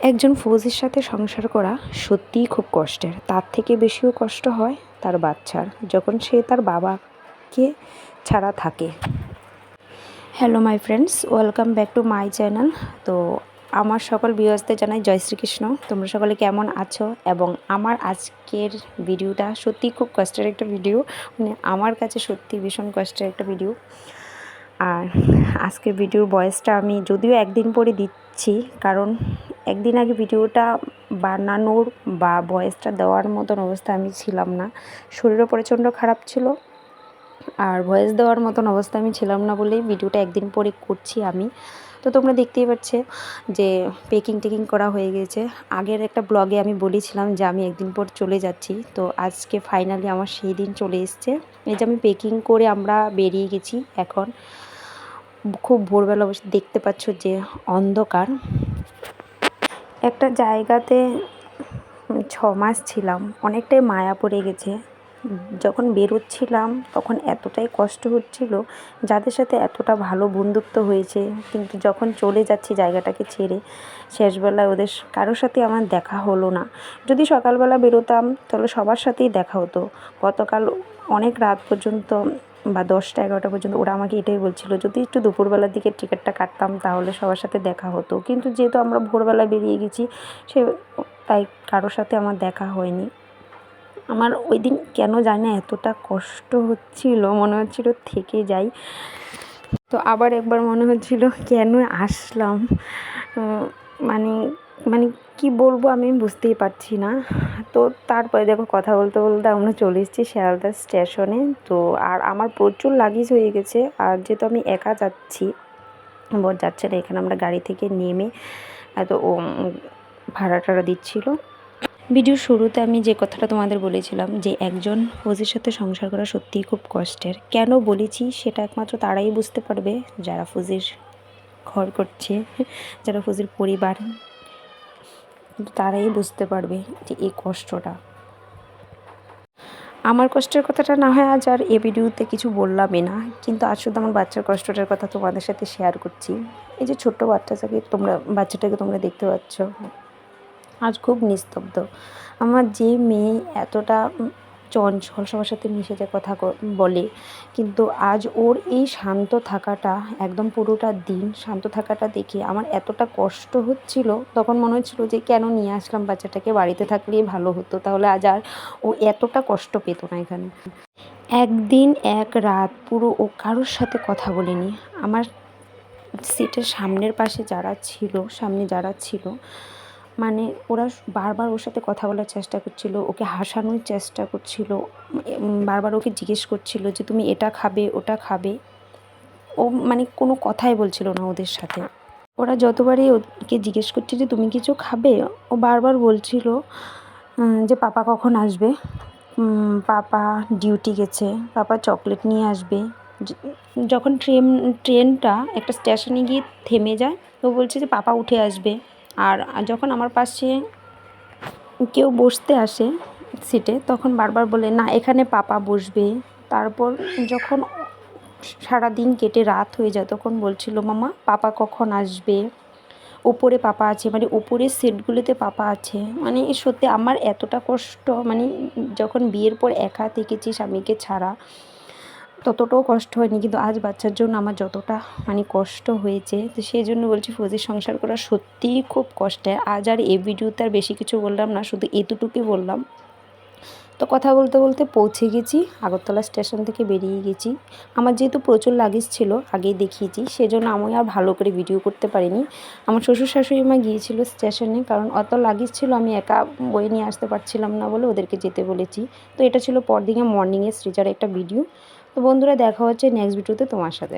একজন ফৌজির সাথে সংসার করা সত্যিই খুব কষ্টের। তার থেকে বেশিও কষ্ট হয় তার বাচ্চার, যখন সে তার বাবাকে ছাড়া থাকে। Hello my friends, welcome back to my channel. তো আমার সকল ভিউয়ার্সদের জানাই জয় শ্রীকৃষ্ণ। তোমরা সকলে কেমন আছো? এবং আমার আজকের ভিডিওটা সত্যিই খুব কষ্টের একটা ভিডিও, মানে আমার কাছে সত্যি ভীষণ কষ্টের একটা ভিডিও। আর আজকের ভিডিওর ভয়েসটা আমি যদিও একদিন পরে দিচ্ছি, কারণ একদিন আগে ভিডিওটা বানানোর বা ভয়েসটা দেওয়ার মতন অবস্থা আমি ছিলাম না। শরীরও প্রচণ্ড খারাপ ছিল, আর ভয়েস দেওয়ার মতন অবস্থা আমি ছিলাম না বলেই ভিডিওটা একদিন পরে করছি আমি। তো তোমরা দেখতেই পাচ্ছ যে টেকিং করা হয়ে গেছে। আগের একটা ব্লগে আমি বলেছিলাম যে আমি একদিন পর চলে যাচ্ছি, তো আজকে ফাইনালি আমার সেই দিন চলে এসছে। এই যে আমি পেকিং করে আমরা বেরিয়ে গেছি। এখন খুব ভোরবেলা বসে দেখতে পাচ্ছ যে অন্ধকার। একটা জায়গাতে 6 মাস ছিলাম, অনেকটাই মায়া পড়ে গেছে। যখন বেরোচ্ছিলাম তখন এতটাই কষ্ট হচ্ছিল, যাদের সাথে এতটা ভালো বন্ধুত্ব হয়েছে, কিন্তু যখন চলে যাচ্ছি জায়গাটাকে ছেড়ে, শেষবেলায় ওদের কারোর সাথে আমার দেখা হলো না। যদি সকালবেলা বেরোতাম তাহলে সবার সাথেই দেখা হতো। গতকাল অনেক রাত পর্যন্ত বা 10টা-11টা পর্যন্ত ওরা আমাকে এটাই বলছিল, যদি একটু দুপুরবেলার দিকে টিকিটটা কাটতাম তাহলে সবার সাথে দেখা হতো। কিন্তু যেহেতু আমরা ভোরবেলা বেরিয়ে গেছি, তাই কারোর সাথে আমার দেখা হয়নি। আমার ওই দিন কেন জানি না এতটা কষ্ট হচ্ছিল, মনে হচ্ছিল থেকে যাই। তো আবার একবার মনে হচ্ছিল কেন আসলাম, মানে মানে কি বলবো আমি বুঝতেই পারছি না। তো তারপরে দেখো কথা বলতে বলতে আমরা চলে এসেছি শিয়ালদা স্টেশনে। তো আর আমার প্রচুর লাগেজ হয়ে গেছে, আর যেহেতু আমি একা যাচ্ছি, বর যাচ্ছে না, এখানে আমরা গাড়ি থেকে নেমে এত ভাড়া টাড়া দিচ্ছিল। ভিডিওর শুরুতে আমি যে কথাটা তোমাদের বলেছিলাম যে একজন ফৌজির সাথে সংসার করা সত্যিই খুব কষ্টের। কেন বলেছি সেটা একমাত্র তারাই বুঝতে পারবে যারা ফৌজির ঘর করছে, যারা ফৌজির পরিবার, তারাই বুঝতে পারবে যে এই কষ্টটা। আমার কষ্টের কথাটা না হয় আজ আর এ ভিডিওতে কিছু বললামই না, কিন্তু আজ শুধু আমার বাচ্চার কষ্টটার কথা তোমাদের সাথে শেয়ার করছি। এই যে ছোট্ট বাচ্চাটাকে তোমরা দেখতে পাচ্ছ, আজ খুব নিস্তব্ধ। আমার যে মেয়ে এতটা চঞ্চল, সবার সাথে মিশে যায়, কথা বলে, কিন্তু আজ ওর এই শান্ত থাকাটা, একদম পুরোটা দিন শান্ত থাকাটা দেখে আমার এতটা কষ্ট হচ্ছিল। তখন মনে হচ্ছিল যে কেন নিয়ে আসলাম বাচ্চাটাকে, বাড়িতে থাকলেই ভালো হতো, তাহলে আজ আর ও এতটা কষ্ট পেত না এখানে। একদিন এক রাত পুরো ও কারোর সাথে কথা বলেনি। আমার সিটের সামনে যারা ছিল, মানে ওরা বারবার ওর সাথে কথা বলার চেষ্টা করছিল, ওকে হাসানোর চেষ্টা করছিল, বারবার ওকে জিজ্ঞেস করছিল যে তুমি এটা খাবে ওটা খাবে। ও মানে কোনো কথাই বলছিল না ওদের সাথে। ওরা যতবারই ওকে জিজ্ঞেস করছে যে তুমি কিছু খাবে, ও বারবার বলছিল যে পাপা কখন আসবে, পাপা ডিউটি গেছে, পাপা চকলেট নিয়ে আসবে। যখন ট্রেনটা একটা স্টেশনে গিয়ে থেমে যায়, তো বলছে যে পাপা উঠে আসবে। আর যখন আমার পাশে কেউ বসতে আসে সিটে, তখন বারবার বলে না এখানে পাপা বসবে। তারপর যখন সারাদিন কেটে রাত হয়ে যায়, তখন বলছিল মামা পাপা কখন আসবে, ওপরে পাপা আছে, মানে ওপরের সিটগুলিতে পাপা আছে। মানে সত্যি আমার এতটা কষ্ট, মানে যখন বিয়ের পর একা থেকেছি স্বামীকে ছাড়া, ততটাও কষ্ট হয়নি, কিন্তু আজ বাচ্চার জন্য আমার যতটা মানে কষ্ট হয়েছে। তো সেই জন্য বলছি ফৌজির সংসার করা সত্যিই খুব কষ্টের। আজ আর এই ভিডিওতে আর বেশি কিছু বললাম না, শুধু এতটুকুই বললাম। তো কথা বলতে বলতে পৌঁছে গেছি, আগরতলা স্টেশন থেকে বেরিয়ে গেছি। আমার যেহেতু প্রচুর লাগেজ ছিল, আগেই দেখিয়েছি, সেজন্য আমি আর ভালো করে ভিডিও করতে পারিনি। আমার শ্বশুর শাশুড়ি মা গিয়েছিল স্টেশনে, কারণ অত লাগেজ ছিল, আমি একা বয়ে নিয়ে আসতে পারছিলাম না বলে ওদেরকে যেতে বলেছি। তো এটা ছিল পরদিনে মর্নিংয়ে শ্রীজার একটা ভিডিও। তো বন্ধুরা, দেখা হচ্ছে নেক্সট ভিডিওতে তোমার সাথে।